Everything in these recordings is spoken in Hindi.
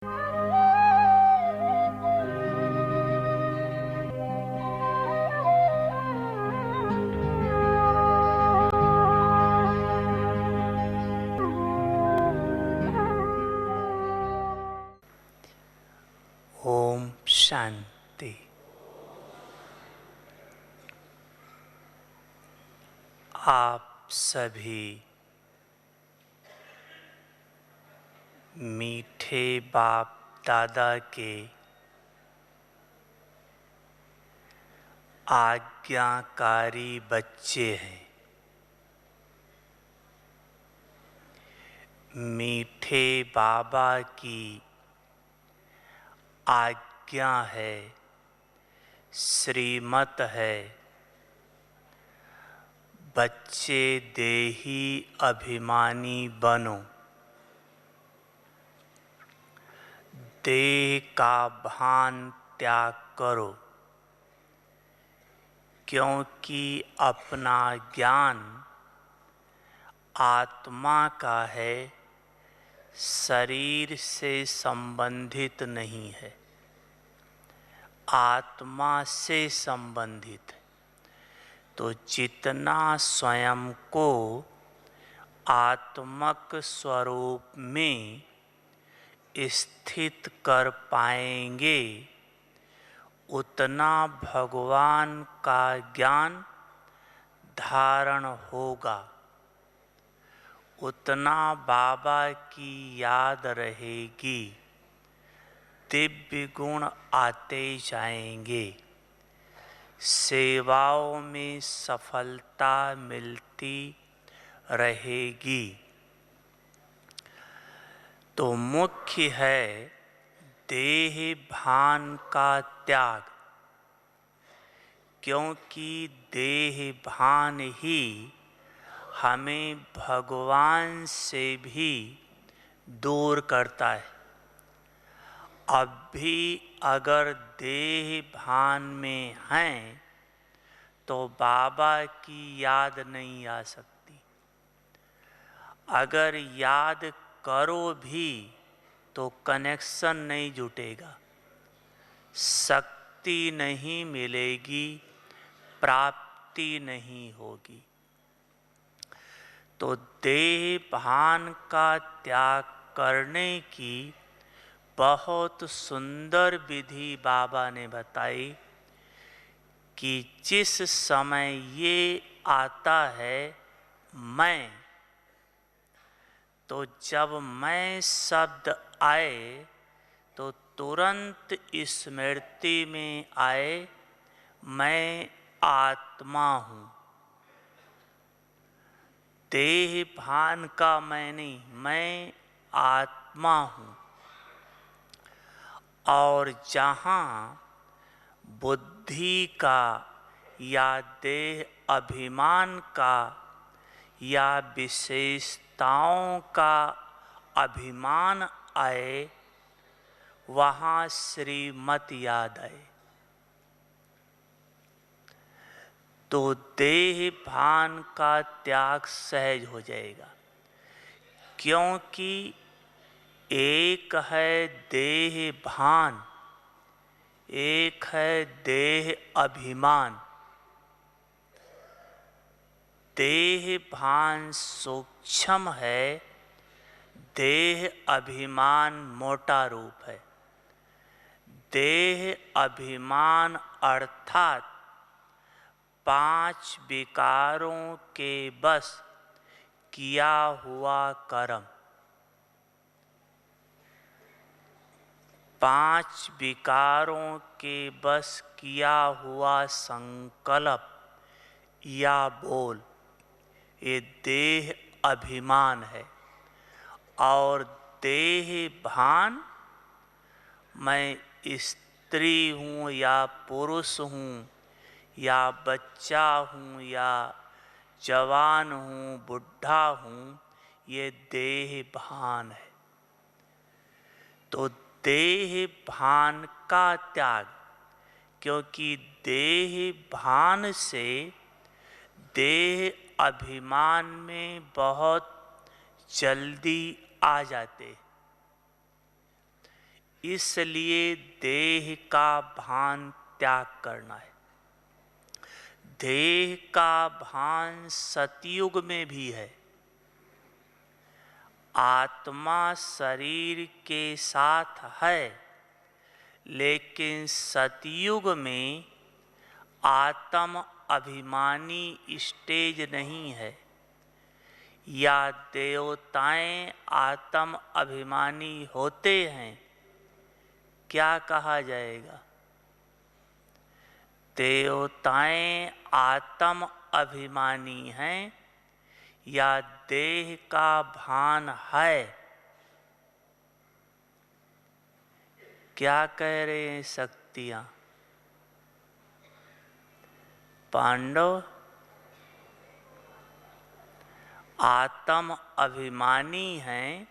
ओम शांति। आप सभी मीठे बाप दादा के आज्ञाकारी बच्चे हैं। मीठे बाबा की आज्ञा है, श्रीमत है, बच्चे देही अभिमानी बनो, देह का भान त्याग करो, क्योंकि अपना ज्ञान आत्मा का है, शरीर से संबंधित नहीं है, आत्मा से संबंधित है। तो जितना स्वयं को आत्मक स्वरूप में स्थित कर पाएंगे, उतना भगवान का ज्ञान धारण होगा, उतना बाबा की याद रहेगी, दिव्य गुण आते जाएंगे, सेवाओं में सफलता मिलती रहेगी। तो मुख्य है देह भान का त्याग, क्योंकि देह भान ही हमें भगवान से भी दूर करता है। अब भी अगर देह भान में हैं तो बाबा की याद नहीं आ सकती। अगर याद करो भी तो कनेक्शन नहीं जुटेगा, शक्ति नहीं मिलेगी, प्राप्ति नहीं होगी। तो देह भान का त्याग करने की बहुत सुंदर विधि बाबा ने बताई कि जिस समय ये आता है मैं, तो जब मैं शब्द आए तो तुरंत स्मृति में आए मैं आत्मा हूँ। देह भान का मैं नहीं, मैं आत्मा हूँ। और जहाँ बुद्धि का या देह अभिमान का या विशेषताओं का अभिमान आए, वहाँ श्रीमत याद आए। तो देह भान का त्याग सहज हो जाएगा, क्योंकि एक है देह भान, एक है देह अभिमान। देह भान सूक्ष्म है, देह अभिमान मोटा रूप है। देह अभिमान अर्थात 5 विकारों के बस किया हुआ कर्म, 5 विकारों के बस किया हुआ संकल्प या बोल, ये देह अभिमान है। और देह भान, मैं स्त्री हूँ या पुरुष हूँ या बच्चा हूँ या जवान हूँ, बुढ़ा हूँ, ये देह भान है। तो देह भान का त्याग, क्योंकि देह भान से देह अभिमान में बहुत जल्दी आ जाते, इसलिए देह का भान त्याग करना है। देह का भान सतयुग में भी है। आत्मा शरीर के साथ है, लेकिन सतयुग में आत्म अभिमानी स्टेज नहीं है, या देवताएं आत्म अभिमानी होते हैं, क्या कहा जाएगा? देवताएं आत्म अभिमानी हैं या देह का भान है? क्या कह रहे हैं शक्तियां? पांडव आत्म अभिमानी हैं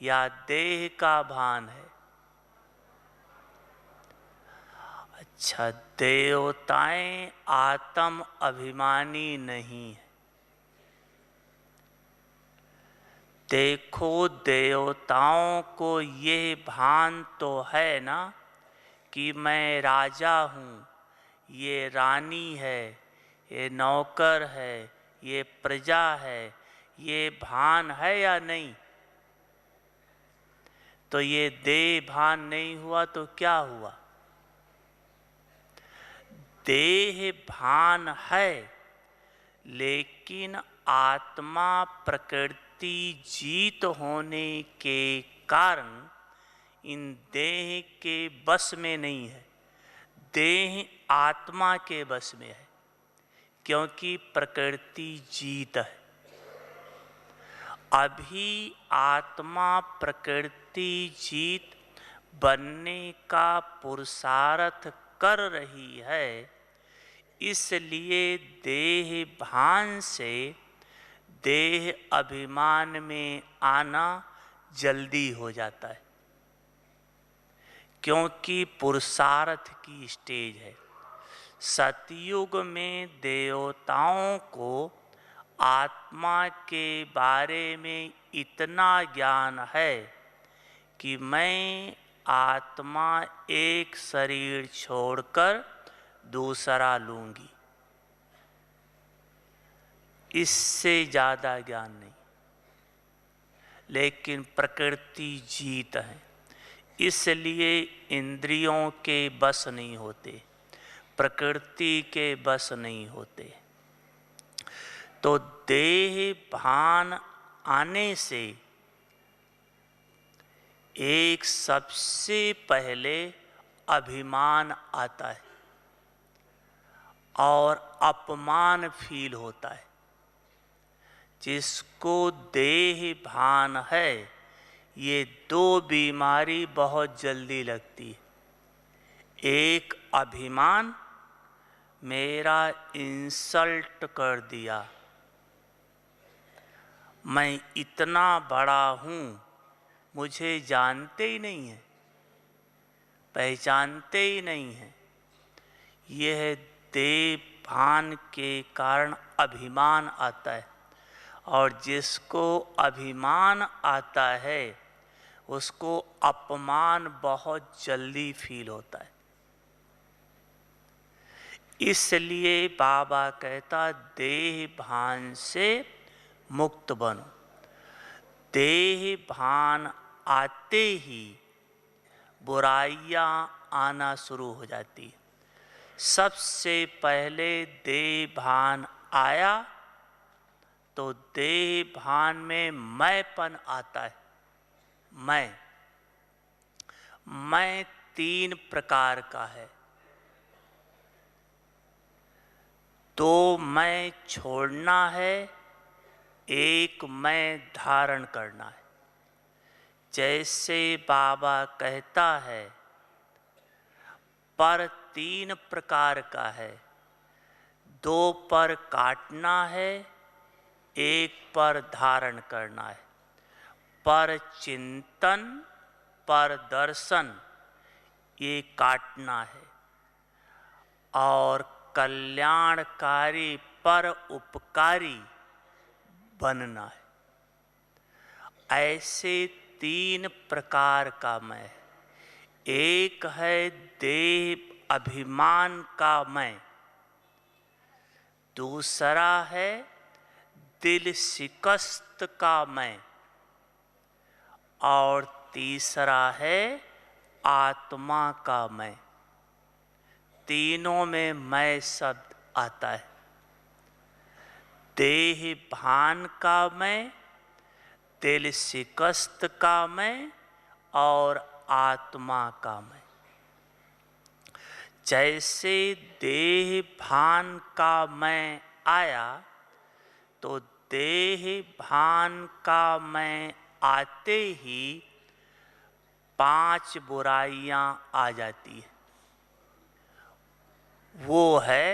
या देह का भान है? अच्छा, देवताएं आत्म अभिमानी नहीं है। देखो, देवताओं को ये भान तो है ना कि मैं राजा हूँ, ये रानी है, ये नौकर है, ये प्रजा है, ये भान है या नहीं? तो ये देह भान नहीं हुआ तो क्या हुआ? देह भान है, लेकिन आत्मा प्रकृति जीत होने के कारण इन देह के बस में नहीं है। देह आत्मा के बस में है, क्योंकि प्रकृति जीत है। अभी आत्मा प्रकृति जीत बनने का पुरुषार्थ कर रही है, इसलिए देह भान से देह अभिमान में आना जल्दी हो जाता है, क्योंकि पुरुषार्थ की स्टेज है। सतयुग में देवताओं को आत्मा के बारे में इतना ज्ञान है कि मैं आत्मा एक शरीर छोड़कर दूसरा लूंगी, इससे ज़्यादा ज्ञान नहीं। लेकिन प्रकृति जीत है, इसलिए इंद्रियों के बस नहीं होते, प्रकृति के बस नहीं होते। तो देह भान आने से एक सबसे पहले अभिमान आता है और अपमान फील होता है। जिसको देह भान है, ये दो बीमारी बहुत जल्दी लगती है। एक अभिमान, मेरा इंसल्ट कर दिया, मैं इतना बड़ा हूँ, मुझे जानते ही नहीं है, पहचानते ही नहीं है। यह देह भान के कारण अभिमान आता है, और जिसको अभिमान आता है उसको अपमान बहुत जल्दी फील होता है। इसलिए बाबा कहता, देह भान से मुक्त बनो। देह भान आते ही बुराइयां आना शुरू हो जाती है। सबसे पहले देह भान आया तो देह भान में मैंपन आता है। मैं 3 प्रकार का है। तो मैं छोड़ना है, एक मैं धारण करना है। जैसे बाबा कहता है, पर 3 प्रकार का है। 2 पर काटना है, एक पर धारण करना है। पर चिंतन, पर दर्शन, ये काटना है। और कल्याणकारी, पर उपकारी बनना है। ऐसे 3 प्रकार का मैं है। एक है देह अभिमान का मैं, दूसरा है दिल शिकस्त का मैं, और तीसरा है आत्मा का मैं। तीनों में मैं शब्द आता है। देह भान का मैं, दिल शिकस्त का मैं और आत्मा का मैं। जैसे देह भान का मैं आया तो देह भान का मैं आते ही 5 बुराइयां आ जाती है। वो है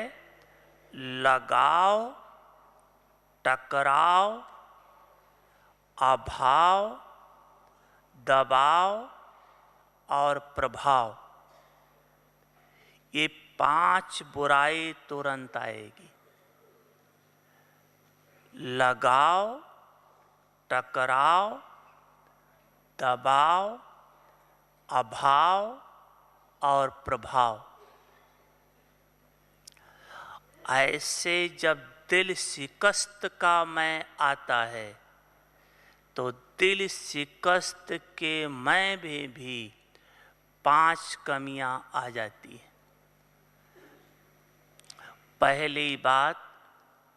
लगाव, टकराव, अभाव, दबाव और प्रभाव। ये 5 बुराई तुरंत आएगी। लगाव, टकराव, दबाव, अभाव और प्रभाव। ऐसे जब दिल शिकस्त का मैं आता है तो दिल शिकस्त के मैं में भी 5 कमियां आ जाती हैं। पहली बात,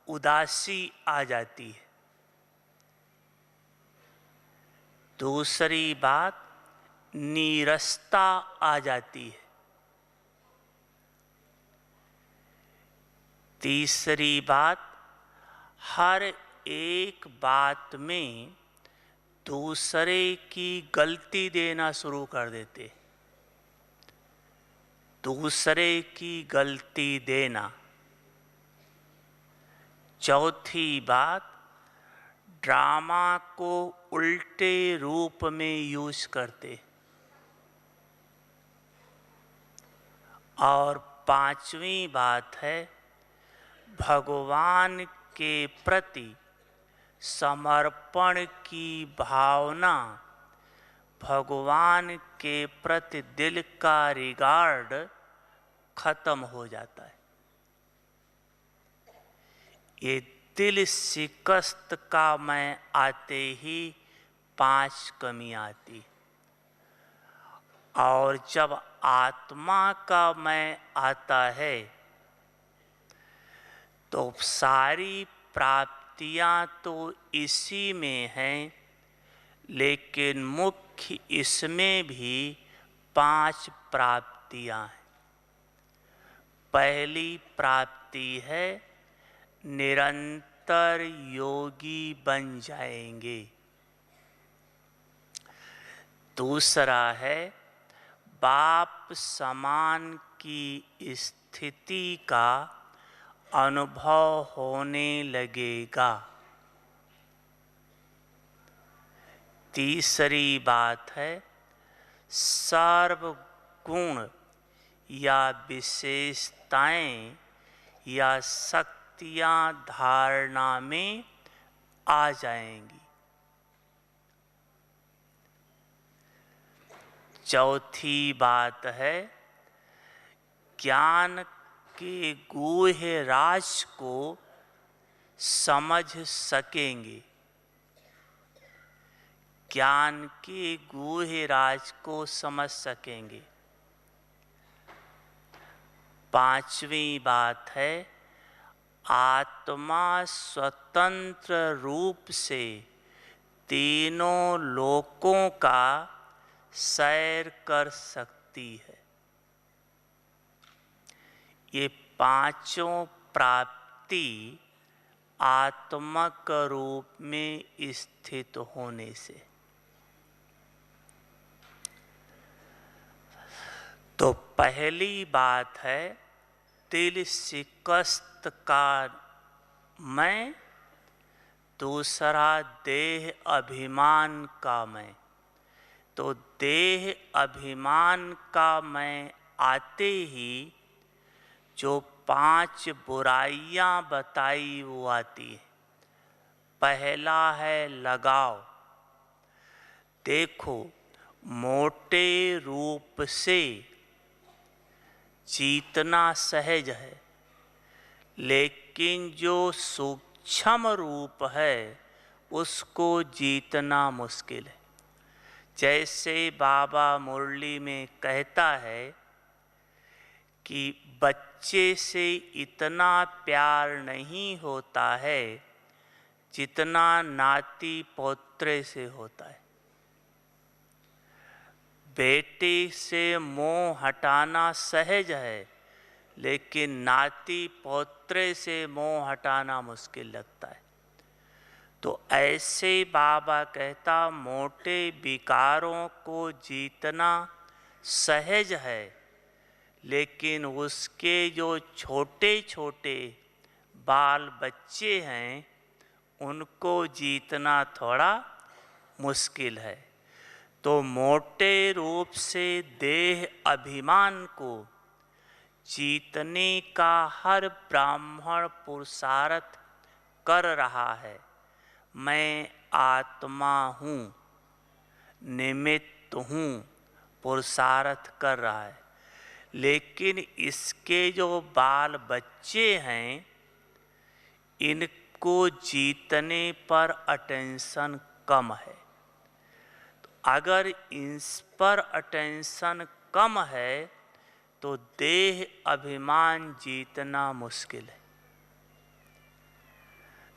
उदासी आ जाती है। दूसरी बात, नीरसता आ जाती है। तीसरी बात, हर एक बात में दूसरे की गलती देना शुरू कर देते। दूसरे की गलती देना। चौथी बात, ड्रामा को उल्टे रूप में यूज करते। और 5वीं बात है, भगवान के प्रति समर्पण की भावना, भगवान के प्रति दिल का रिगार्ड खत्म हो जाता है। ये दिल शिकस्त का मैं आते ही 5 कमी आती। और जब आत्मा का मैं आता है तो सारी प्राप्तियां तो इसी में हैं, लेकिन मुख्य इसमें भी 5 प्राप्तियां हैं। पहली प्राप्ति है निरंतर योगी बन जाएंगे। दूसरा है बाप समान की स्थिति का अनुभव होने लगेगा। तीसरी बात है सर्व गुण या विशेषताएं या शक्तियां धारणा में आ जाएंगी। चौथी बात है ज्ञान के गूढ़ राज को समझ सकेंगे। ज्ञान के गूढ़ राज को समझ सकेंगे। 5वीं बात है आत्मा स्वतंत्र रूप से तीनों लोकों का सैर कर सकती है। ये 5 प्राप्ति आत्मक रूप में स्थित होने से। तो पहली बात है दिल शिकस्त का मैं, दूसरा देह अभिमान का मैं। तो देह अभिमान का मैं आते ही जो 5 बुराइयां बताई वो आती है। पहला है लगाव। देखो मोटे रूप से जीतना सहज है, लेकिन जो सूक्ष्म रूप है उसको जीतना मुश्किल है। जैसे बाबा मुरली में कहता है कि बच्चे से इतना प्यार नहीं होता है जितना नाती पोत्रे से होता है। बेटे से मोह हटाना सहज है, लेकिन नाती पोत्रे से मोह हटाना मुश्किल लगता है। तो ऐसे बाबा कहता मोटे विकारों को जीतना सहज है, लेकिन उसके जो छोटे छोटे बाल बच्चे हैं उनको जीतना थोड़ा मुश्किल है। तो मोटे रूप से देह अभिमान को जीतने का हर ब्राह्मण पुरुषार्थ कर रहा है। मैं आत्मा हूँ, निमित्त हूँ, पुरुषार्थ कर रहा है। लेकिन इसके जो बाल बच्चे हैं इनको जीतने पर अटेंशन कम है। तो अगर इस पर अटेंशन कम है तो देह अभिमान जीतना मुश्किल है।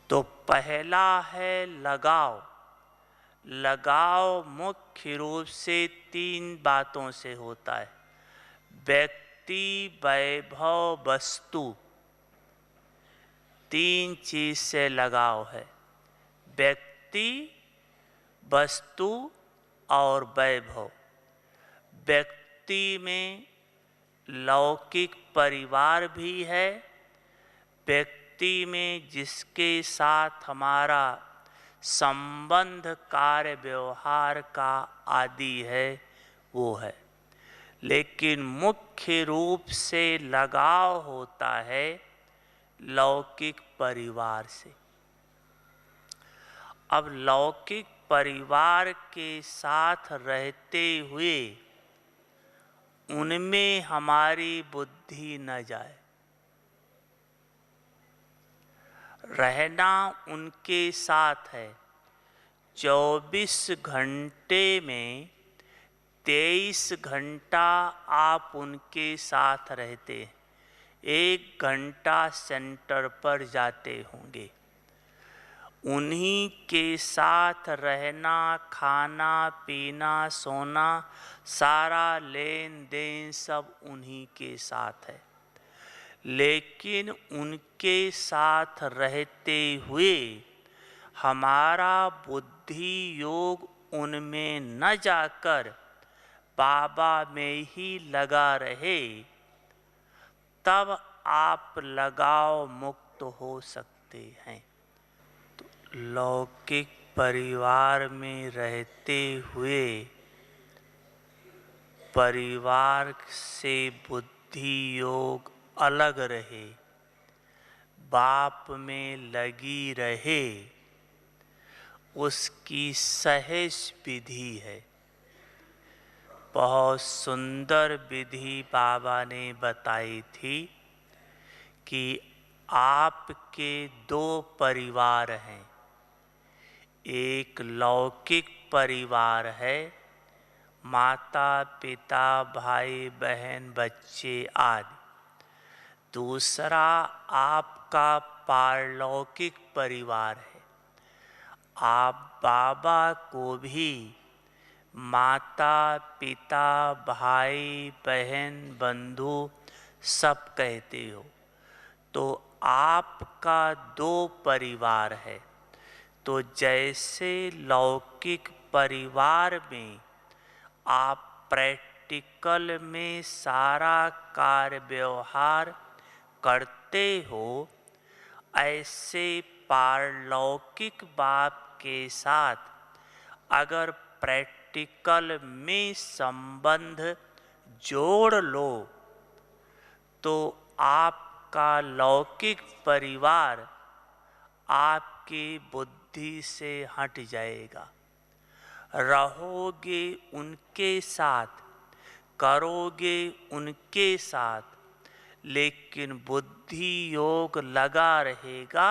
तो पहला है लगाव। लगाव मुख्य रूप से 3 बातों से होता है: व्यक्ति, वैभव, वस्तु। 3 चीज से लगाव है: व्यक्ति, वस्तु और वैभव। व्यक्ति में लौकिक परिवार भी है, व्यक्ति में जिसके साथ हमारा संबंध, कार्य व्यवहार का आदि है वो है। लेकिन मुख्य रूप से लगाव होता है लौकिक परिवार से। अब लौकिक परिवार के साथ रहते हुए उनमें हमारी बुद्धि न जाए। रहना उनके साथ है। 24 घंटे में 23 घंटा आप उनके साथ रहते हैं। 1 घंटा सेंटर पर जाते होंगे। उन्हीं के साथ रहना, खाना पीना, सोना, सारा लेन देन सब उन्हीं के साथ है। लेकिन उनके साथ रहते हुए हमारा बुद्धि योग उनमें न जाकर बाबा में ही लगा रहे, तब आप लगाव मुक्त हो सकते हैं। तो लौकिक परिवार में रहते हुए परिवार से बुद्धि योग अलग रहे, बाप में लगी रहे, उसकी सहज विधि है। बहुत सुंदर विधि बाबा ने बताई थी कि आपके 2 परिवार हैं। एक लौकिक परिवार है, माता पिता भाई बहन बच्चे आदि। दूसरा आपका पारलौकिक परिवार है। आप बाबा को भी माता पिता भाई बहन बंधु सब कहते हो। तो आपका 2 परिवार है। तो जैसे लौकिक परिवार में आप प्रैक्टिकल में सारा कार्य व्यवहार करते हो, ऐसे पारलौकिक बाप के साथ अगर प्रैक्टिकल में संबंध जोड़ लो तो आपका लौकिक परिवार आपकी बुद्धि से हट जाएगा। रहोगे उनके साथ, करोगे उनके साथ, लेकिन बुद्धि योग लगा रहेगा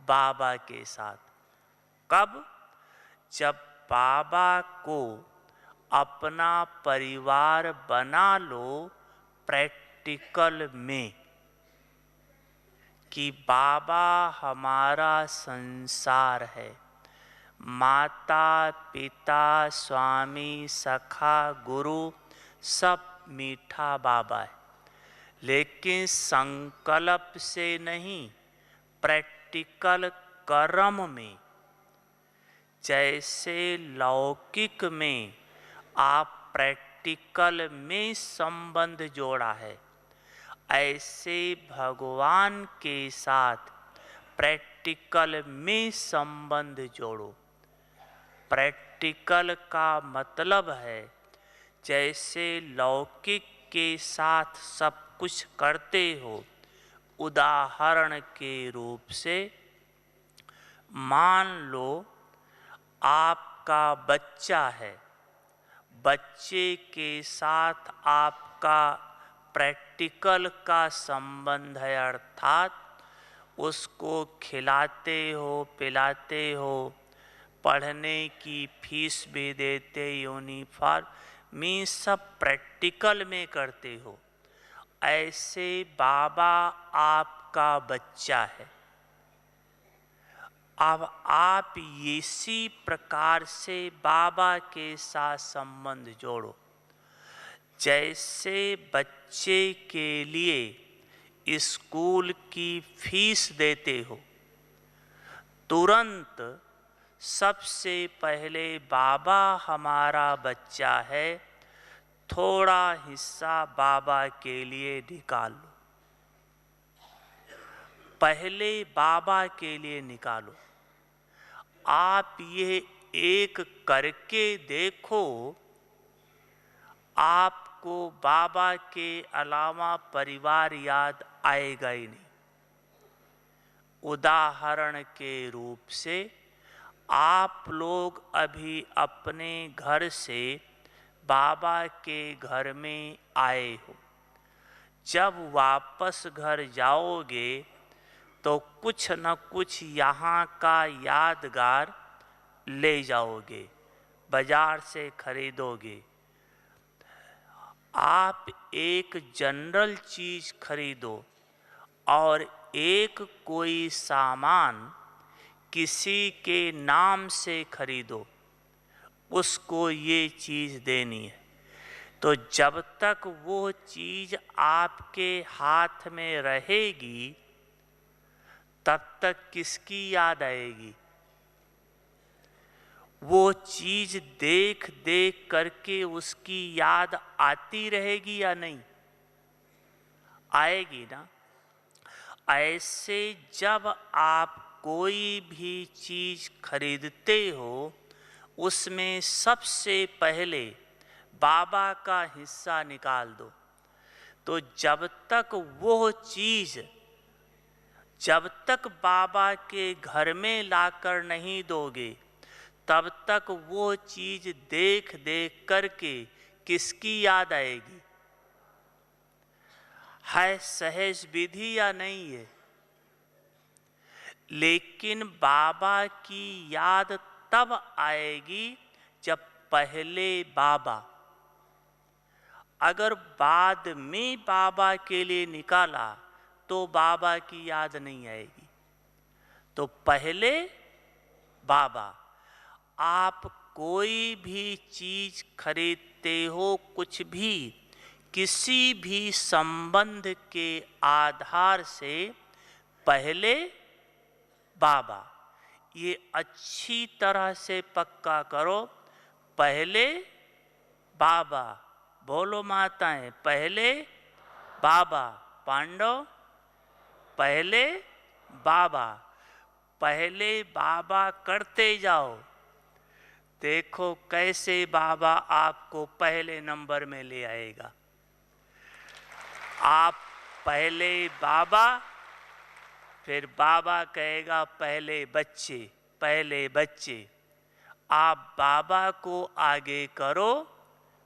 बाबा के साथ। कब? जब बाबा को अपना परिवार बना लो प्रैक्टिकल में, कि बाबा हमारा संसार है, माता पिता स्वामी सखा गुरु सब मीठा बाबा है, लेकिन संकल्प से नहीं, प्रैक्टिकल कर्म में। जैसे लौकिक में आप प्रैक्टिकल में संबंध जोड़ा है, ऐसे भगवान के साथ प्रैक्टिकल में संबंध जोड़ो। प्रैक्टिकल का मतलब है जैसे लौकिक के साथ सब कुछ करते हो। उदाहरण के रूप से मान लो आपका बच्चा है, बच्चे के साथ आपका प्रैक्टिकल का संबंध है, अर्थात उसको खिलाते हो पिलाते हो, पढ़ने की फीस भी देते, यूनिफॉर्म में सब प्रैक्टिकल में करते हो। ऐसे बाबा आपका बच्चा है। अब आप इसी प्रकार से बाबा के साथ संबंध जोड़ो। जैसे बच्चे के लिए स्कूल की फीस देते हो, तुरंत सबसे पहले बाबा हमारा बच्चा है, थोड़ा हिस्सा बाबा के लिए निकाल लो। पहले बाबा के लिए निकालो। आप ये एक करके देखो, आपको बाबा के अलावा परिवार याद आएगा ही नहीं। उदाहरण के रूप से आप लोग अभी अपने घर से बाबा के घर में आए हो, जब वापस घर जाओगे तो कुछ न कुछ यहाँ का यादगार ले जाओगे, बाजार से खरीदोगे। आप एक जनरल चीज खरीदो और एक कोई सामान किसी के नाम से खरीदो, उसको ये चीज देनी है। तो जब तक वो चीज आपके हाथ में रहेगी, तब तक किसकी याद आएगी? वो चीज देख देख करके उसकी याद आती रहेगी या नहीं? आएगी ना। ऐसे जब आप कोई भी चीज खरीदते हो, उसमें सबसे पहले बाबा का हिस्सा निकाल दो। तो जब तक वो चीज, जब तक बाबा के घर में लाकर नहीं दोगे, तब तक वो चीज देख देख करके किसकी याद आएगी? है सहज विधि या नहीं है? लेकिन बाबा की याद तब आएगी जब पहले बाबा। अगर बाद में बाबा के लिए निकाला तो बाबा की याद नहीं आएगी। तो पहले बाबा। आप कोई भी चीज खरीदते हो, कुछ भी, किसी भी संबंध के आधार से पहले बाबा। ये अच्छी तरह से पक्का करो, पहले बाबा। बोलो माताएं, पहले बाबा। पांडव, पहले बाबा। पहले बाबा करते जाओ, देखो कैसे बाबा आपको पहले नंबर में ले आएगा। आप पहले बाबा, फिर बाबा कहेगा पहले बच्चे, पहले बच्चे। आप बाबा को आगे करो,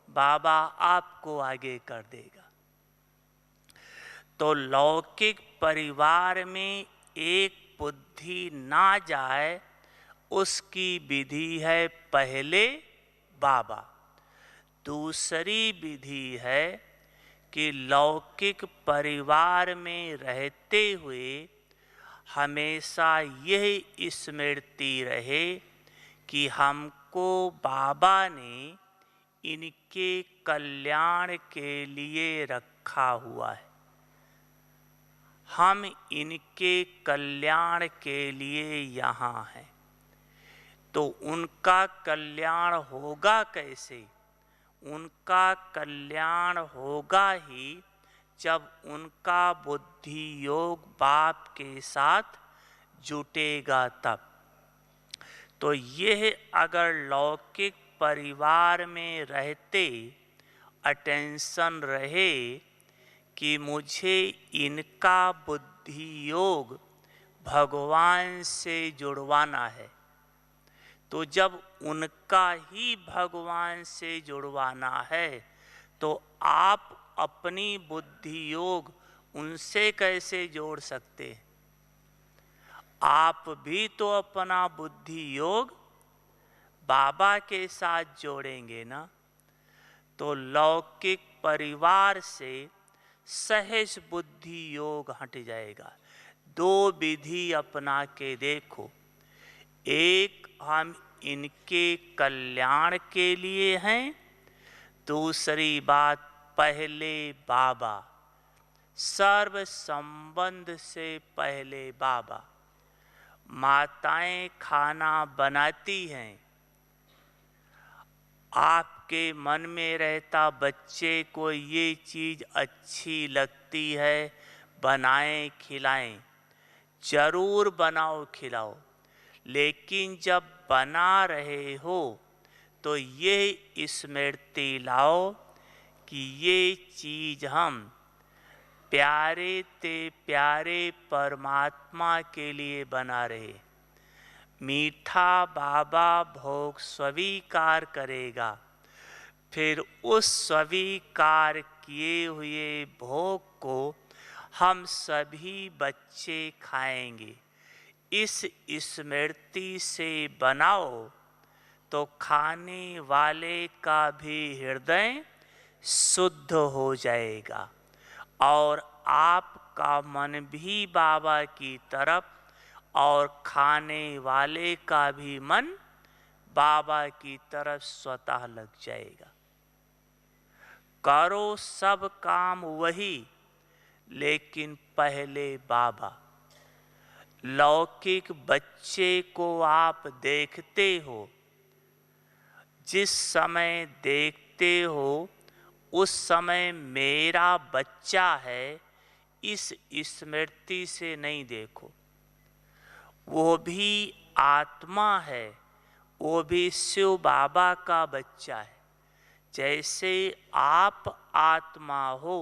बाबा आपको आगे कर देगा। तो लौकिक परिवार में एक बुद्धि ना जाए, उसकी विधि है पहले बाबा। दूसरी विधि है कि लौकिक परिवार में रहते हुए हमेशा यह स्मृति रहे कि हमको बाबा ने इनके कल्याण के लिए रखा हुआ है, हम इनके कल्याण के लिए यहाँ हैं। तो उनका कल्याण होगा कैसे? उनका कल्याण होगा ही जब उनका बुद्धि योग बाप के साथ जुटेगा तब। तो यह अगर लौकिक परिवार में रहते अटेंशन रहे कि मुझे इनका बुद्धि योग भगवान से जुड़वाना है, तो जब उनका ही भगवान से जुड़वाना है तो आप अपनी बुद्धि योग उनसे कैसे जोड़ सकते हैं? आप भी तो अपना बुद्धि योग बाबा के साथ जोड़ेंगे ना। तो लौकिक परिवार से सहज बुद्धि योग हट जाएगा। दो विधि अपना के देखो, एक हम इनके कल्याण के लिए हैं, दूसरी बात पहले बाबा, सर्व संबंध से पहले बाबा। माताएं खाना बनाती हैं, आपके मन में रहता बच्चे को ये चीज़ अच्छी लगती है, बनाएं खिलाएं, जरूर बनाओ खिलाओ। लेकिन जब बना रहे हो तो ये स्मृति लाओ कि ये चीज़ हम प्यारे ते प्यारे परमात्मा के लिए बना रहे। मीठा बाबा भोग स्वीकार करेगा, फिर उस स्वीकार किए हुए भोग को हम सभी बच्चे खाएंगे। इस स्मृति से बनाओ तो खाने वाले का भी हृदय शुद्ध हो जाएगा और आपका मन भी बाबा की तरफ और खाने वाले का भी मन बाबा की तरफ स्वतः लग जाएगा। करो सब काम वही, लेकिन पहले बाबा। लौकिक बच्चे को आप देखते हो, जिस समय देखते हो उस समय मेरा बच्चा है, इस स्मृति से नहीं देखो। वो भी आत्मा है, वो भी शिव बाबा का बच्चा है। जैसे आप आत्मा हो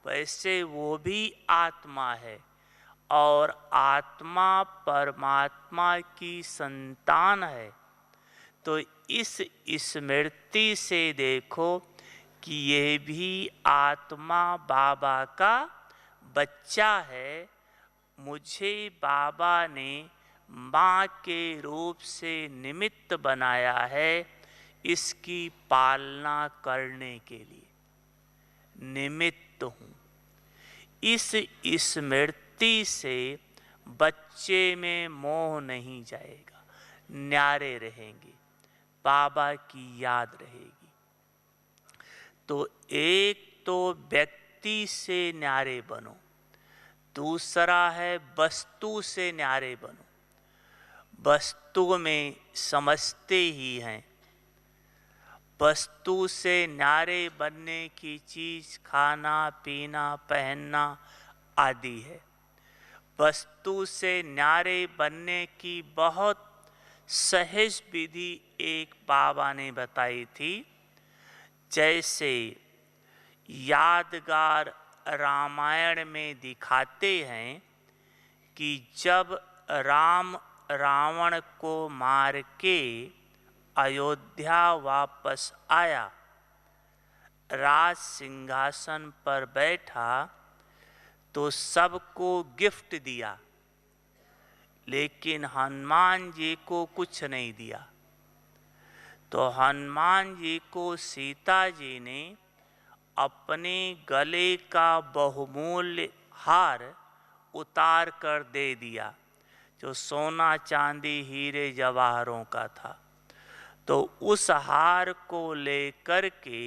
वैसे वो भी आत्मा है और आत्मा परमात्मा की संतान है। तो इस स्मृति से देखो कि ये भी आत्मा बाबा का बच्चा है। मुझे बाबा ने माँ के रूप से निमित्त बनाया है इसकी पालना करने के लिए, निमित्त हूँ। इस स्मृति से बच्चे में मोह नहीं जाएगा, न्यारे रहेंगे, बाबा की याद रहेगी। तो एक तो व्यक्ति से न्यारे बनो, दूसरा है वस्तु से न्यारे बनो। वस्तु में समझते ही हैं, वस्तु से न्यारे बनने की चीज़ खाना पीना पहनना आदि है। वस्तु से न्यारे बनने की बहुत सहज विधि एक बाबा ने बताई थी। जैसे यादगार रामायण में दिखाते हैं कि जब राम रावण को मार के अयोध्या वापस आया, राज सिंहासन पर बैठा तो सबको गिफ्ट दिया, लेकिन हनुमान जी को कुछ नहीं दिया। तो हनुमान जी को सीता जी ने अपने गले का बहुमूल्य हार उतार कर दे दिया, जो सोना चांदी हीरे जवाहरों का था। तो उस हार को लेकर के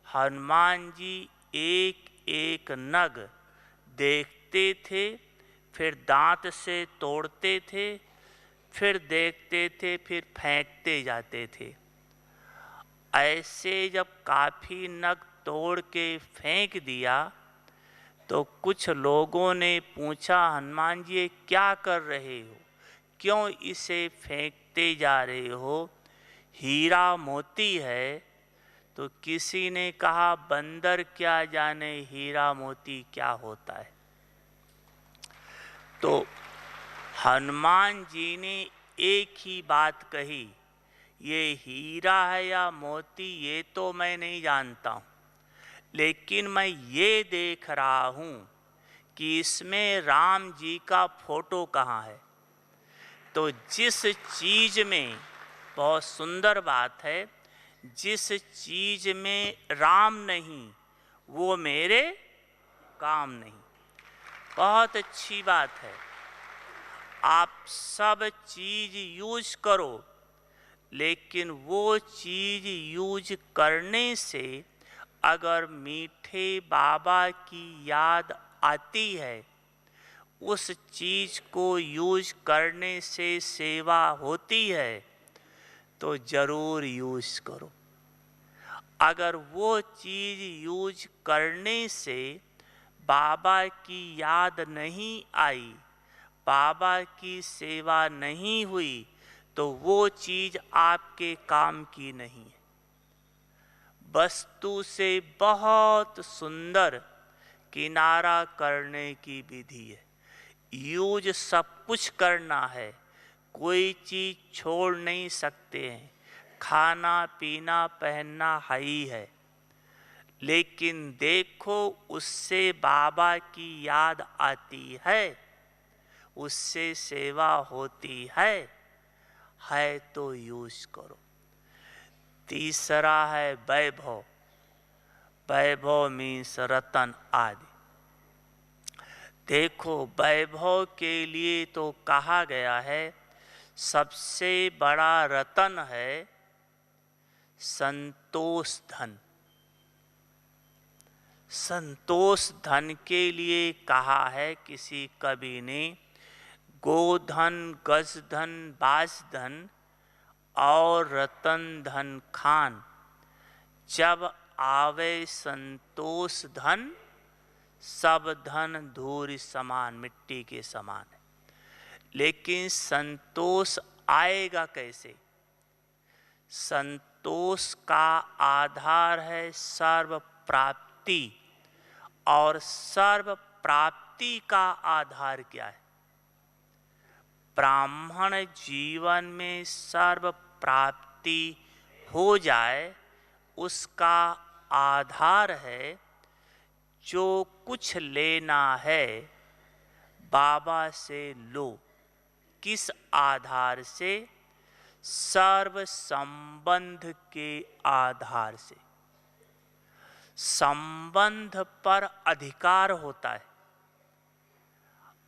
हनुमान जी एक एक नग देखते थे, फिर दांत से तोड़ते थे, फिर देखते थे, फिर फेंकते जाते थे। ऐसे जब काफ़ी नग तोड़ के फेंक दिया तो कुछ लोगों ने पूछा, हनुमान जी ये क्या कर रहे हो, क्यों इसे फेंकते जा रहे हो, हीरा मोती है। तो किसी ने कहा, बंदर क्या जाने हीरा मोती क्या होता है। तो हनुमान जी ने एक ही बात कही, ये हीरा है या मोती ये तो मैं नहीं जानता हूँ, लेकिन मैं ये देख रहा हूँ कि इसमें राम जी का फोटो कहाँ है। तो जिस चीज़ में, बहुत सुंदर बात है, जिस चीज़ में राम नहीं वो मेरे काम नहीं। बहुत अच्छी बात है, आप सब चीज़ यूज करो, लेकिन वो चीज़ यूज करने से अगर मीठे बाबा की याद आती है, उस चीज़ को यूज करने से सेवा होती है, तो ज़रूर यूज करो। अगर वो चीज़ यूज करने से बाबा की याद नहीं आई, बाबा की सेवा नहीं हुई, तो वो चीज़ आपके काम की नहीं है। वस्तु से बहुत सुंदर किनारा करने की विधि है। यूज सब कुछ करना है, कोई चीज़ छोड़ नहीं सकते हैं, खाना पीना पहनना ही है, लेकिन देखो उससे बाबा की याद आती है, उससे सेवा होती है तो यूज करो। तीसरा है वैभव। वैभव मीन्स रतन आदि। देखो वैभव के लिए तो कहा गया है, सबसे बड़ा रतन है संतोष धन। संतोष धन के लिए कहा है किसी कवि ने, गोधन गजधन बाजधन और रतन धन खान, जब आवे संतोष धन, सब धन धूरि समान, मिट्टी के समान है। लेकिन संतोष आएगा कैसे? संतोष का आधार है सर्व प्राप्ति, और सर्व प्राप्ति का आधार क्या है? ब्राह्मण जीवन में सर्व प्राप्ति हो जाए, उसका आधार है जो कुछ लेना है बाबा से लो। किस आधार से? सर्व संबंध के आधार से। संबंध पर अधिकार होता है।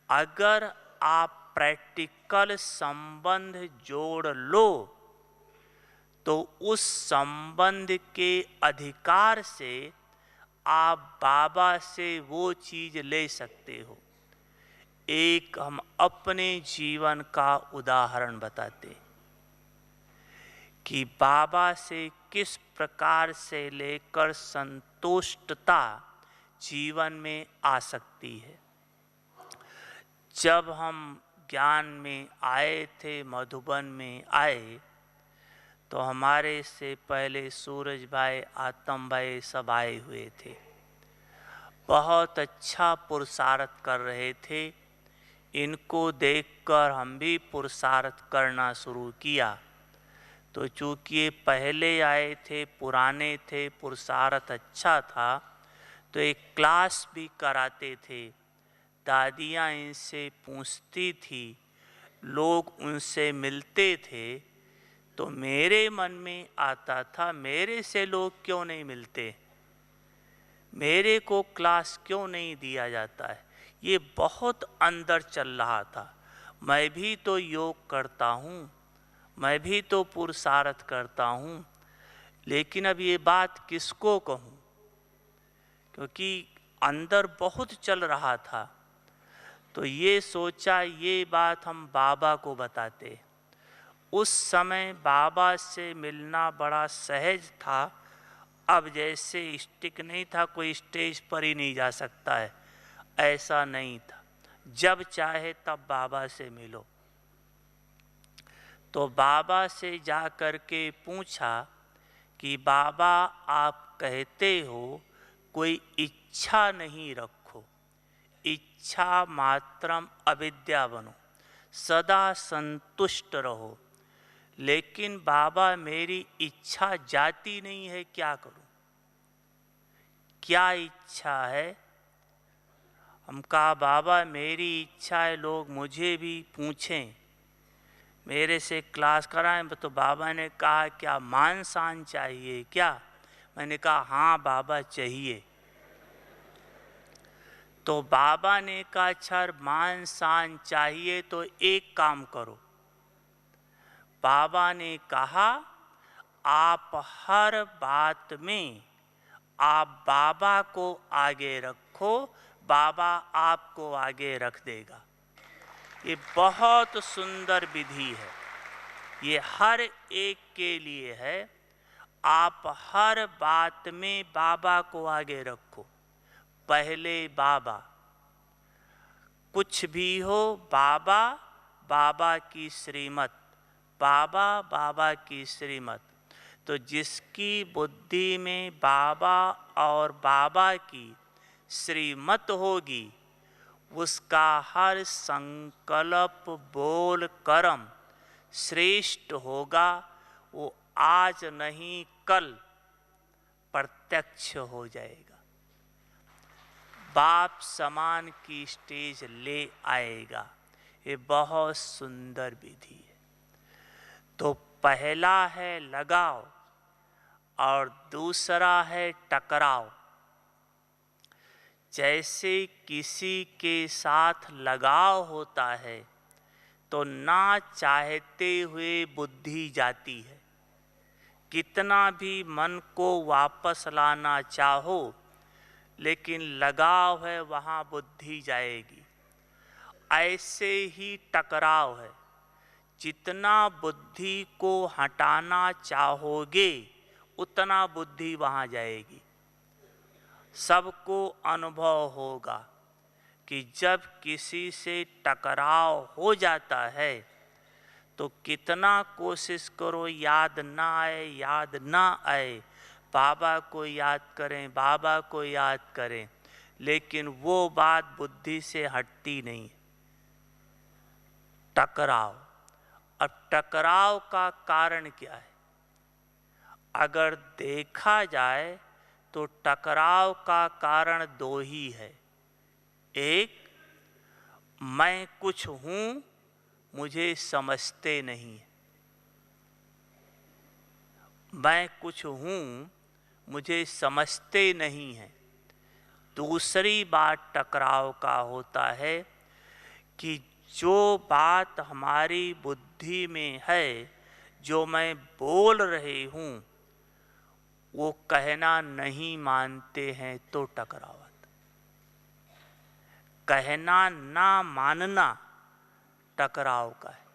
अगर आप प्रैक्टिकल संबंध जोड़ लो तो उस संबंध के अधिकार से आप बाबा से वो चीज़ ले सकते हो। एक हम अपने जीवन का उदाहरण बताते हैं कि बाबा से किस प्रकार से लेकर संतुष्टता जीवन में आ सकती है। जब हम ज्ञान में आए थे, मधुबन में आए, तो हमारे से पहले सूरज भाई, आतम भाई सब आए हुए थे। बहुत अच्छा पुरुषार्थ कर रहे थे। इनको देखकर हम भी पुरुषार्थ करना शुरू किया। तो चूँकि ये पहले आए थे, पुराने थे, पुरुषार्थ अच्छा था, तो एक क्लास भी कराते थे। दादियाँ इनसे पूछती थी, लोग उनसे मिलते थे, तो मेरे मन में आता था मेरे से लोग क्यों नहीं मिलते, मेरे को क्लास क्यों नहीं दिया जाता है। ये बहुत अंदर चल रहा था। मैं भी तो योग करता हूँ, मैं भी तो पुरुषार्थ करता हूँ, लेकिन अब ये बात किसको कहूँ, क्योंकि अंदर बहुत चल रहा था। तो ये सोचा ये बात हम बाबा को बताते। उस समय बाबा से मिलना बड़ा सहज था। अब जैसे स्टिक नहीं था, कोई स्टेज पर ही नहीं जा सकता है, ऐसा नहीं था। जब चाहे तब बाबा से मिलो। तो बाबा से जा कर के पूछा कि बाबा आप कहते हो कोई इच्छा नहीं रखो, इच्छा मात्रम अविद्या बनो, सदा संतुष्ट रहो। लेकिन बाबा मेरी इच्छा जाती नहीं है, क्या करूं? क्या इच्छा है? हम कहा बाबा मेरी इच्छा है लोग मुझे भी पूछें, मेरे से क्लास कराएं। तो बाबा ने कहा क्या मान शान चाहिए क्या? मैंने कहा हाँ बाबा चाहिए। तो बाबा ने कहा अच्छा मान शान चाहिए तो एक काम करो। बाबा ने कहा आप हर बात में आप बाबा को आगे रखो, बाबा आपको आगे रख देगा। ये बहुत सुंदर विधि है, ये हर एक के लिए है। आप हर बात में बाबा को आगे रखो। पहले बाबा, कुछ भी हो बाबा, बाबा की श्रीमत, बाबा बाबा की श्रीमत। तो जिसकी बुद्धि में बाबा और बाबा की श्रीमत होगी, उसका हर संकल्प बोल कर्म श्रेष्ठ होगा। वो आज नहीं कल प्रत्यक्ष हो जाएगा, बाप समान की स्टेज ले आएगा। ये बहुत सुंदर विधि है। तो पहला है लगाव और दूसरा है टकराव। जैसे किसी के साथ लगाव होता है तो ना चाहते हुए बुद्धि जाती है। कितना भी मन को वापस लाना चाहो, लेकिन लगाव है वहाँ बुद्धि जाएगी। ऐसे ही टकराव है, जितना बुद्धि को हटाना चाहोगे उतना बुद्धि वहाँ जाएगी। सबको अनुभव होगा कि जब किसी से टकराव हो जाता है तो कितना कोशिश करो याद ना आए, याद ना आए, बाबा को याद करें, बाबा को याद करें, लेकिन वो बात बुद्धि से हटती नहीं। टकराव। अब टकराव का कारण क्या है? अगर देखा जाए तो टकराव का कारण दो ही है। एक, मैं कुछ हूं मुझे समझते नहीं, मैं कुछ हूं मुझे समझते नहीं है। दूसरी बात टकराव का होता है कि जो बात हमारी बुद्धि में है, जो मैं बोल रही हूं, वो कहना नहीं मानते हैं तो टकराव। कहना ना मानना टकराव का है।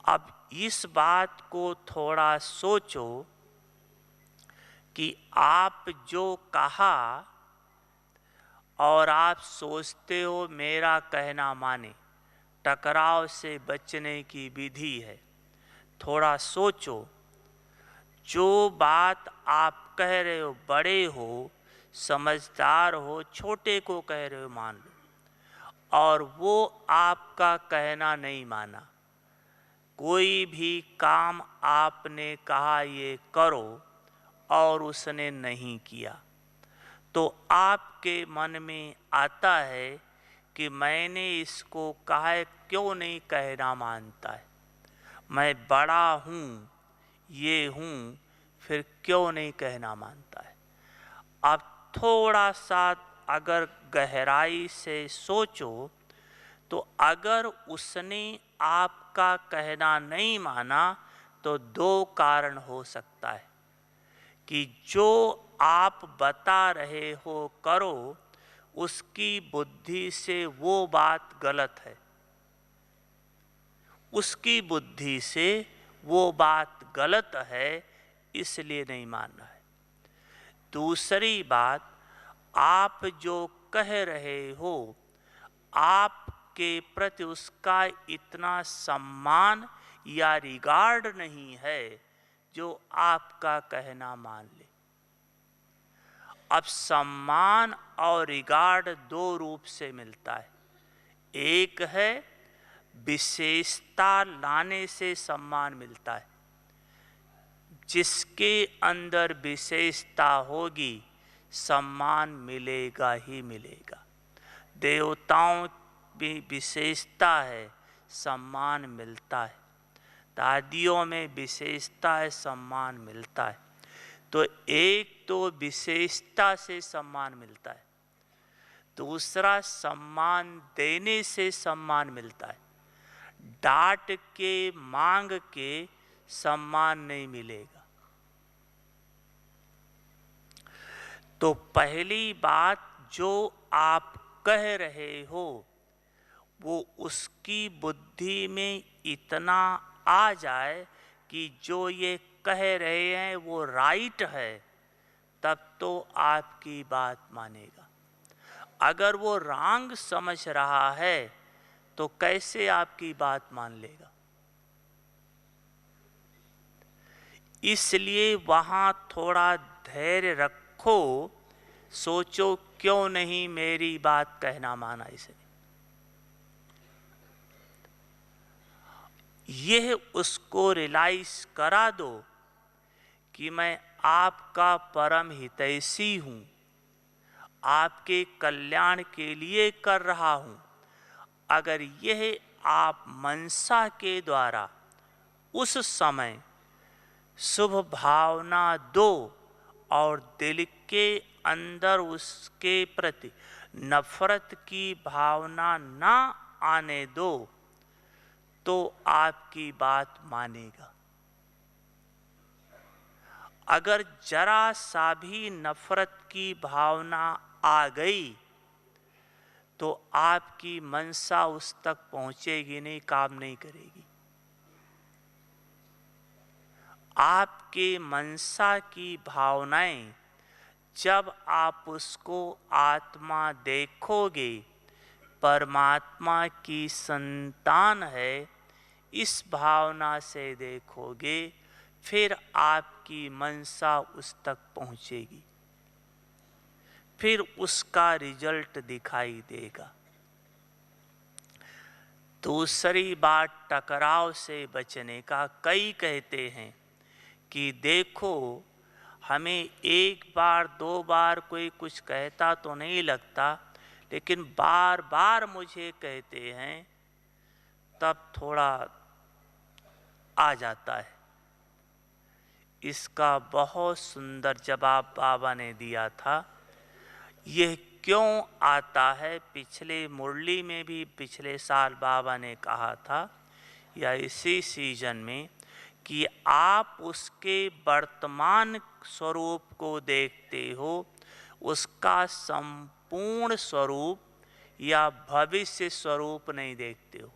अब इस बात को थोड़ा सोचो कि आप जो कहा और आप सोचते हो मेरा कहना माने, टकराव से बचने की विधि है। थोड़ा सोचो, जो बात आप कह रहे हो, बड़े हो, समझदार हो, छोटे को कह रहे हो मान लो, और वो आपका कहना नहीं माना, कोई भी काम आपने कहा ये करो और उसने नहीं किया, तो आपके मन में आता है कि मैंने इसको कहा है, क्यों नहीं कहना मानता है, मैं बड़ा हूँ, ये हूँ, फिर क्यों नहीं कहना मानता है। अब थोड़ा सा अगर गहराई से सोचो तो अगर उसने आपका कहना नहीं माना तो दो कारण हो सकता है कि जो आप बता रहे हो करो, उसकी बुद्धि से वो बात गलत है, उसकी बुद्धि से वो बात गलत है, इसलिए नहीं मान रहा है। दूसरी बात, आप जो कह रहे हो आपके प्रति उसका इतना सम्मान या रिगार्ड नहीं है जो आपका कहना मान ले। अब सम्मान और रिगार्ड दो रूप से मिलता है। एक है विशेषता लाने से सम्मान मिलता है, जिसके अंदर विशेषता होगी सम्मान मिलेगा ही मिलेगा। देवताओं में विशेषता है, सम्मान मिलता है। दादियों में विशेषता है, सम्मान मिलता है। तो एक तो विशेषता से सम्मान मिलता है, दूसरा सम्मान देने से सम्मान मिलता है। डांट के मांग के सम्मान नहीं मिलेगा। तो पहली बात, जो आप कह रहे हो वो उसकी बुद्धि में इतना आ जाए कि जो ये कह रहे हैं वो राइट है, तब तो आपकी बात मानेगा। अगर वो रॉन्ग समझ रहा है तो कैसे आपकी बात मान लेगा। इसलिए वहां थोड़ा धैर्य रखो, सोचो क्यों नहीं मेरी बात कहना माना इसने। यह उसको रियलाइज करा दो कि मैं आपका परम हितैषी हूं, आपके कल्याण के लिए कर रहा हूं। अगर यह आप मनसा के द्वारा उस समय शुभ भावना दो और दिल के अंदर उसके प्रति नफरत की भावना ना आने दो, तो आपकी बात मानेगा। अगर जरा सा भी नफरत की भावना आ गई तो आपकी मनसा उस तक पहुंचेगी नहीं, काम नहीं करेगी। आपके मनसा की भावनाएं, जब आप उसको आत्मा देखोगे, परमात्मा की संतान है, इस भावना से देखोगे, फिर आपकी मनसा उस तक पहुंचेगी, फिर उसका रिजल्ट दिखाई देगा। दूसरी बात, टकराव से बचने का, कई कहते हैं कि देखो हमें एक बार दो बार कोई कुछ कहता तो नहीं लगता, लेकिन बार बार मुझे कहते हैं तब थोड़ा आ जाता है। इसका बहुत सुंदर जवाब बाबा ने दिया था। यह क्यों आता है, पिछले मुरली में भी पिछले साल बाबा ने कहा था, या इसी सीजन में, कि आप उसके वर्तमान स्वरूप को देखते हो, उसका संपूर्ण स्वरूप या भविष्य स्वरूप नहीं देखते हो।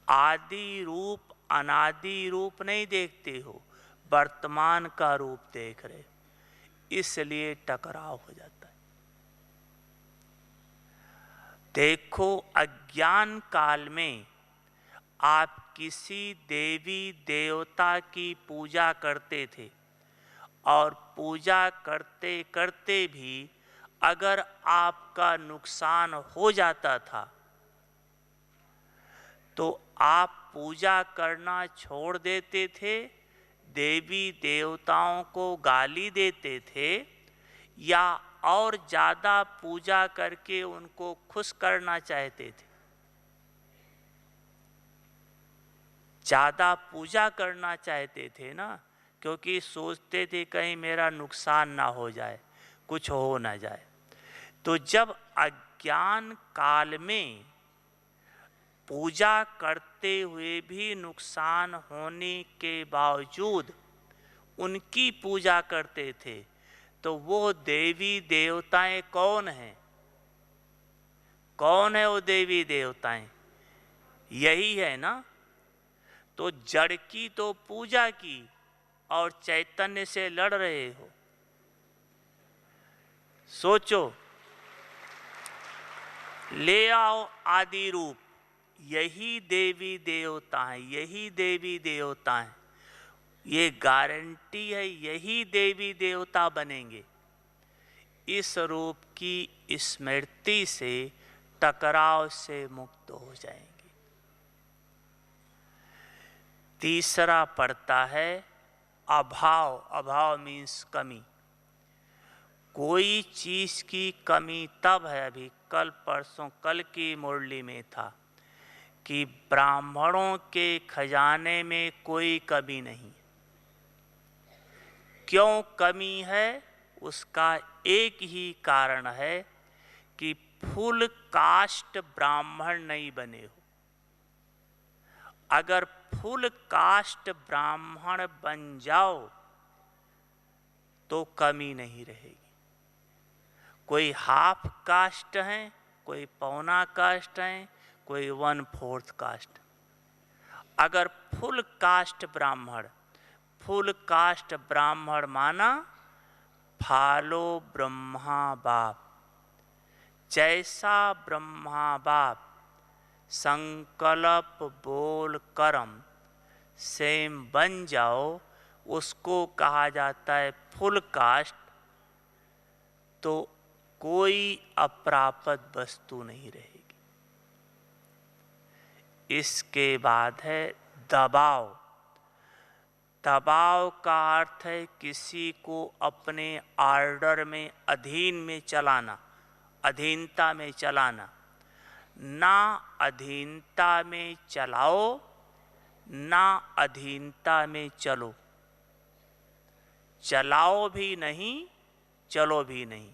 आदि रूप अनादि रूप नहीं देखते हो, वर्तमान का रूप देख रहे हो, इसलिए टकराव हो जाता है। देखो, अज्ञान काल में आप किसी देवी देवता की पूजा करते थे और पूजा करते करते भी अगर आपका नुकसान हो जाता था तो आप पूजा करना छोड़ देते थे, देवी देवताओं को गाली देते थे, या और ज़्यादा पूजा करके उनको खुश करना चाहते थे? ज़्यादा पूजा करना चाहते थे ना, क्योंकि सोचते थे कहीं मेरा नुकसान ना हो जाए, कुछ हो ना जाए। तो जब अज्ञान काल में पूजा करते हुए भी नुकसान होने के बावजूद उनकी पूजा करते थे, तो वो देवी देवताएं कौन हैं? कौन है वो देवी देवताएं? यही है ना। तो जड़ की तो पूजा की और चैतन्य से लड़ रहे हो। सोचो, ले आओ आदि रूप, यही देवी देवता हैं, यही देवी देवता हैं। ये गारंटी है, यही देवी देवता बनेंगे। इस रूप की स्मृति से टकराव से मुक्त हो जाएंगे। तीसरा पड़ता है अभाव। अभाव मीन्स कमी। कोई चीज की कमी तब है, अभी कल परसों कल की मुरली में था कि ब्राह्मणों के खजाने में कोई कमी नहीं। क्यों कमी है? उसका एक ही कारण है कि फुल कास्ट ब्राह्मण नहीं बने हो। अगर फुल कास्ट ब्राह्मण बन जाओ तो कमी नहीं रहेगी। कोई हाफ कास्ट है, कोई पौना कास्ट है, कोई 1/4 कास्ट। अगर फुल कास्ट ब्राह्मण, फुल कास्ट ब्राह्मण माना फालो ब्रह्मा बाप। जैसा ब्रह्मा बाप संकल्प बोल कर्म सेम बन जाओ, उसको कहा जाता है फुल कास्ट। तो कोई अप्राप्त वस्तु नहीं रहेगी। इसके बाद है दबाव। दबाव का अर्थ है किसी को अपने आर्डर में, अधीन में चलाना, अधीनता में चलाना। ना अधीनता में चलाओ, ना अधीनता में चलो। चलाओ भी नहीं, चलो भी नहीं।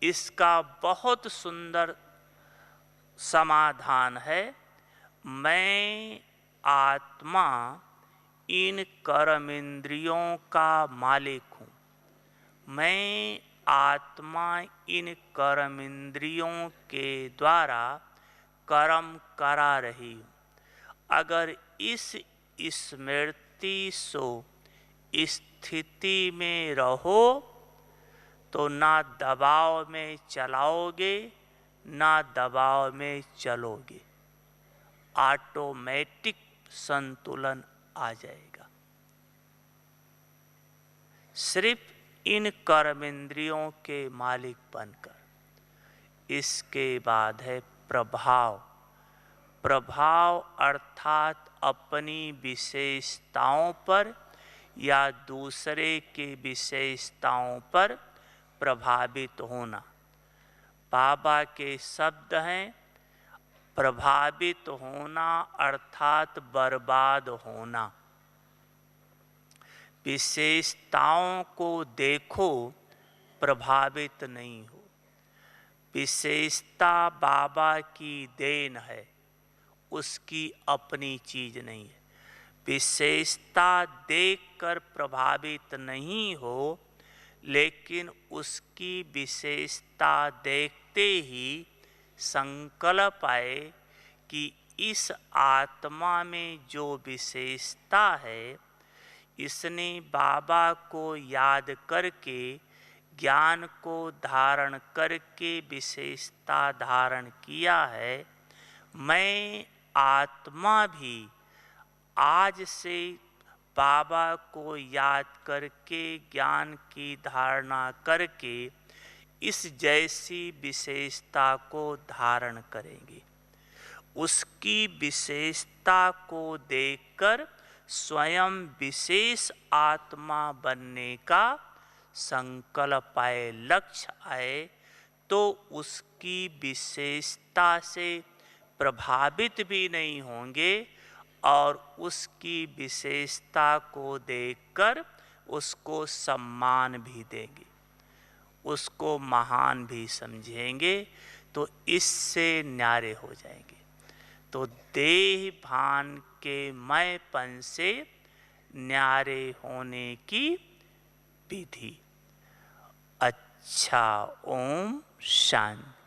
इसका बहुत सुंदर समाधान है। मैं आत्मा इन कर्मेंद्रियों का मालिक हूँ। मैं आत्मा इन कर्मेंद्रियों के द्वारा कर्म करा रही हूँ। अगर इस स्मृति सो स्थिति में रहो तो ना दबाव में चलाओगे, ना दबाव में चलोगे। ऑटोमेटिक संतुलन आ जाएगा। सिर्फ इन कर्मेंद्रियों के मालिक बनकर। इसके बाद है प्रभाव। प्रभाव अर्थात अपनी विशेषताओं पर या दूसरे की विशेषताओं पर प्रभावित होना। बाबा के शब्द हैं, प्रभावित होना अर्थात बर्बाद होना। विशेषताओं को देखो, प्रभावित नहीं हो। विशेषता बाबा की देन है, उसकी अपनी चीज नहीं है। विशेषता देखकर प्रभावित नहीं हो, लेकिन उसकी विशेषता देखते ही संकल्प आए कि इस आत्मा में जो विशेषता है, इसने बाबा को याद करके, ज्ञान को धारण करके विशेषता धारण किया है। मैं आत्मा भी आज से बाबा को याद करके, ज्ञान की धारणा करके इस जैसी विशेषता को धारण करेंगे। उसकी विशेषता को देखकर स्वयं विशेष आत्मा बनने का संकल्प आए, लक्ष्य आए, तो उसकी विशेषता से प्रभावित भी नहीं होंगे और उसकी विशेषता को देखकर उसको सम्मान भी देंगे, उसको महान भी समझेंगे, तो इससे न्यारे हो जाएंगे। तो देह भान के मैंपन से न्यारे होने की विधि। अच्छा, ओम शांति।